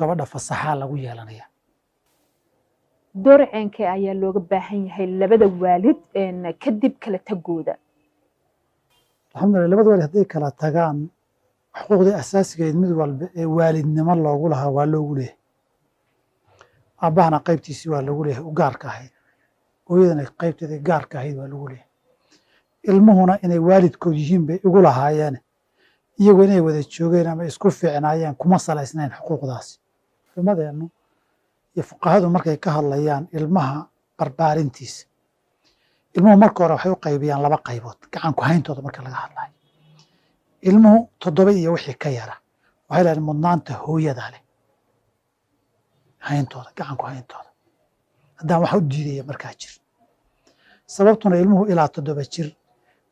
gabadha fasaxa lagu yeelanaya door ceenkee ayaa looga baahan yahay labada waalid kadib kala tagooda. alxamdulillah labada waalid hadday kala tagaan xuquuqdii asaasigeed mid walba ee waalidnimo loogu lahaa waa loogu leeyahay. aabbahana qaybtiisii waa lagu leeyahay u gaarka ahayd, hooyadana qaybteedii gaarka ahayd waa lagu leeyahay. ilmuhuna inay waalidkood yihiin bay igu lahaayeen, iyagoo inay wada joogeen ama isku fiicnaayeen kuma salaysnayn xuquuqdaasi. culimadeennu iyo fuqahadu markay ka hadlayaan ilmaha barbaarintiisa, ilmuhu marka hore waxay u qaybiyaan laba qaybood gacan ku hayntooda marka laga hadlayo. ilmuhu 7 iyo wixii ka yara waxay leeyihiin mudnaanta hooyada leh hayntooda, gacan ku hayntooda haddaan wax u diidaya markaa jir. sababtuna ilmuhu ilaa 7 jir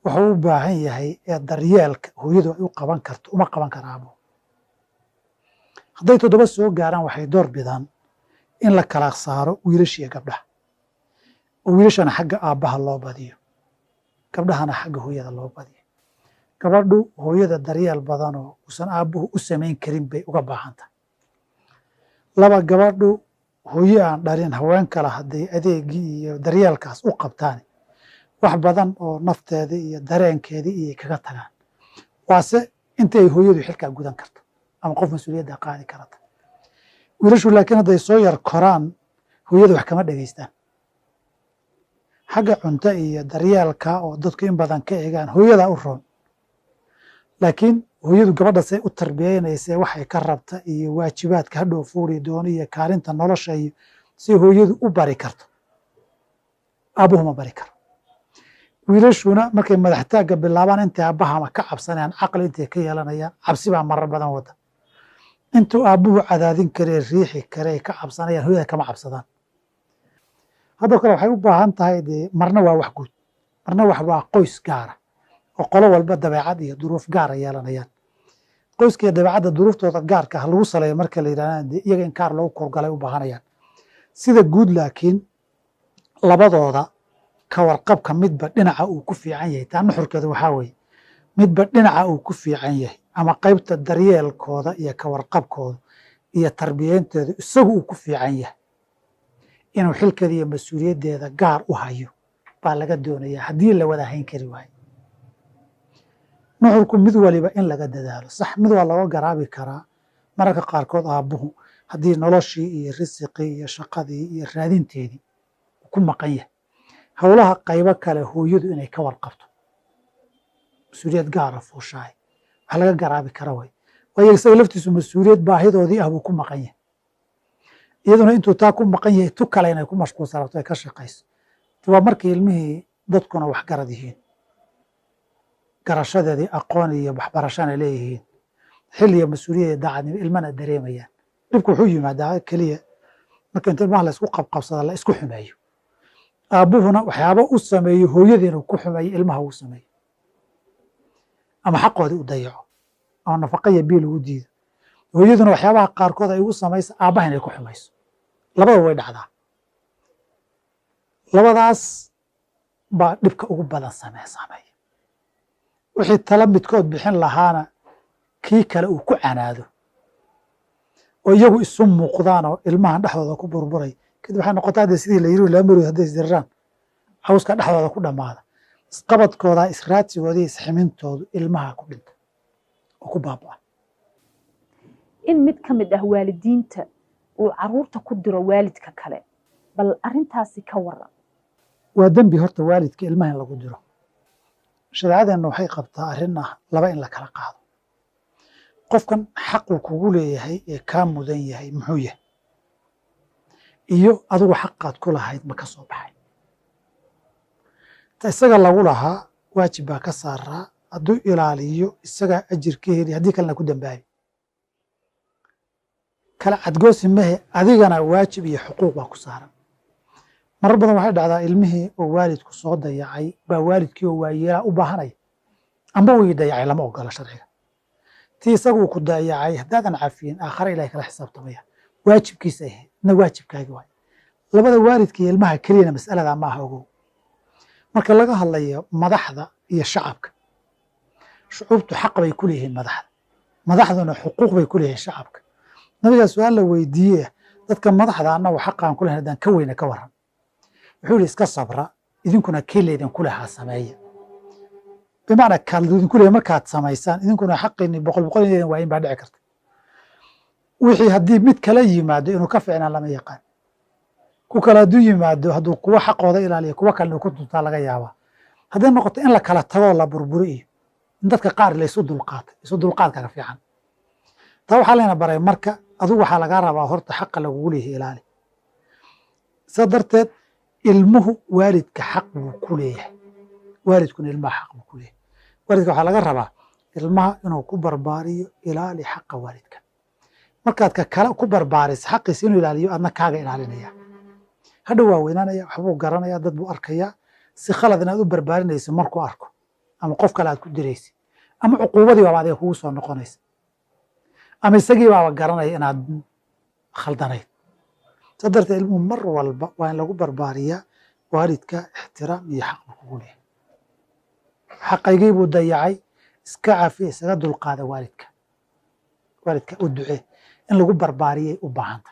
wuxuu u baahan yahay ee daryeelka hooyadu ay u qaban karto uma qaban kara aabuhu. hadday 7 soo gaaraan waxay door bidaan in la kala saaro wiilasha iyo gabdhaha, oo wiilashana xagga aabbaha loo badiyo, gabdhahana xagga hooyada loo badiyo. gabadhu hooyada daryeel badan oo uusan aabbuhu u samayn karin bay uga baahan tahay. 2 gabadhu hooyo aan dhalin haween kale hadday adeegii iyo daryeelkaas u qabtaan wax badan oo nafteedii iyo dareenkeedii iyo kaga tagaan, waase intay hooyadu xilkaa gudan karto ama qof mas-uuliyadda qaadi karata. wiilashu laakiin hadday soo yar koraan hooyada wax kama dhegaystaan. xagga cunto iyo daryeelka oo dadku in badan ka eegaan hooyadaa u roon, laakiin hooyadu gabadha say u tarbiyeynaysee waxay ka rabta iyo waajibaadka hadhow fuuri doono iyo kaalinta nolosha iyo si hooyadu u bari karto aabbuhu ma bari karo. wiilashuna markay madaxtaagga bilaabaan intay aabbahama ka cabsanayaan caqli intay ka yeelanayaan cabsi baa marar badan wada. intuu aabbuhu cadaadin karee riixi karee ka cabsanayaan hooyada kama cabsadaan. haddoo kale waxay u baahan tahay dee marna waa wax guud, marna wax waa qoys gaara oo qolo walba dabeecad iyo duruuf gaara yeelanayaan. qoyska iyo dabeecadda duruuftooda gaarka ha lagu saleeyo marka la yidhahdana dee iyaga in kaar loogu korgalay u baahanayaan. sida guud laakiin labadooda ka warqabka midba dhinaca uu ku fiican yahay, taa nuxurkeeda waxaa weeye midba dhinaca uu ku fiican yahay ama qaybta daryeelkooda iyo ka warqabkooda iyo tarbiyeenteeda isagu uu ku fiican yahay inuu xilkeeda iyo mas-uuliyaddeeda gaar u hayo baa laga doonayaa haddii la wada hayn kari waayo. nuxurku mid waliba in laga dadaalo sax, mid waa looga garaabi karaa mararka qaarkood aabbuhu haddii noloshii iyo risiqii iyo shaqadii iyo raadinteedii ku maqan yahay, howlaha qaybo kale hooyadu inay ka warqabto mas-uuliyad gaara fuushahay wax laga garaabi kara way. waayo isaga laftiisu mas-uuliyad baahidoodii ah buu ku maqan yahay, iyaduna intuu taa ku maqan yahay tu kale inay ku mashquulsanaato ay ka shaqayso. waa markii ilmihii dadkuna wax garad yihiin, garashadeedii aqoon iyo waxbarashana leeyihiin, xil iyo mas-uuliyad daacadnimo ilmana dareemayaan. dhibku wuxuu yimaadaa keliya marka inta ilmaha la isku qabqabsada la isku xumeeyo, aabbuhuna waxyaaba u sameeyo hooyadii inuu ku xumeeyo ilmaha uu sameeyo, ama xaqoodii u dayaco ama nafaqa iyo biil ugu diido. hooyaduna waxyaabaha qaarkood ay ugu samaysa aabbaha inay ku xumayso. labada way dhacdaa. labadaas baa dhibka ugu badan sameeya. wixii tala midkood bixin lahaana kii kale uu ku canaado oo iyagu isu muuqdaan oo ilmahan dhexdooda ku burburay, kadib waxay noqotaa dee sidii la yiri laamarood hadday isdirraan cawska dhexdooda ku dhammaada. isqabadkooda, israadsigooda iyo isximintoodu ilmaha ku dhinta oo ku baabaa. in mid ka mid ah waalidiinta uu caruurta ku diro waalidka kale, bal arrintaasi ka waran. waa dembi horta waalidka ilmaha in lagu diro. shareecadeenna waxay qabtaa arrin ah laba in la kala qaado. qofkan xaquu kugu leeyahay ee kaa mudan yahay muxuu yahay, iyo adigu xaqaad ku lahayd ma ka soo baxay. ta isaga lagu lahaa waajib baa ka saaraa, hadduu ilaaliyo isagaa ajir ka heli, haddii kalena ku dambaabi. kala cadgoosi mehe adigana waajib iyo xuquuq baa ku saaran. marar badan waxay dhacdaa ilmihii oo waalidku soo dayacay baa waalidkii oo waayeelaa u baahanaya, amba wii dayacay lama ogola sharciga. tii isaguu ku dayacay haddaadan cafiyin aakhare ilahay kala xisaabtamaya, waajibkiisa ahayd na waajibkaagi waay. labada waalidka iyo ilmaha keliyana mas'aladaa ma aha ogow. marka laga hadlayo madaxda iyo shacabka, shucuubtu xaq bay ku leeyihiin madaxda, madaxduna xuquuq bay ku leeyihiin shacabka. nabigaa su-aal la weydiiyey dadka madaxda annagu xaqaan ku lehen haddaan ka weyna ka waran wuxuu yihi iska sabra idinkuna kii laydinku lehaa sameeya bimacnaa kaal idinku leeya markaad samaysaan idinkuna xaqiini boqol inaydan waayin baa dhici karta wixii haddii mid kala yimaado inuu ka ficnaan lama yaqaan ku kale hadduu yimaado hadduu kuwa xaqooda ilaaliya kuwa kalena ku tuntaa laga yaabaa hadday noqoto in la kala tagoo la burburi iyo in dadka qaar la isu dulqaatay isu dulqaadkaga fiican taa waxaa layna baray marka adigu waxaa lagaa rabaa horta xaqa lagugu leeyahay ilaali saa darteed ilmuhu waalidka xaq buu ku leeyahay waalidkuna ilmaha xaq buu ku leeyahay waalidka waxaa laga rabaa ilmaha inuu ku barbaariyo ilaali xaqa waalidka markaad ka kale ku barbaariso xaqiisa inuu ilaaliyo adna kaaga ilaalinaya hadhow waa weynaanaya waxbuu garanaya dad buu arkayaa si khalad inaad u barbaarinayso markuu arko ama qof kale aad ku diraysa ama cuquubadii baaba adiga kugu soo noqonaysa ama isagii baaba garanaya inaad khaldanayd saa darteed ilmuhu mar walba waa in lagu barbaariyaa waalidka ixtiraam iyo xaq buu kugu leeyahay xaqaygii buu dayacay iska cafiya isaga dulqaada waalidka u ducee in lagu barbaariyay u baahanta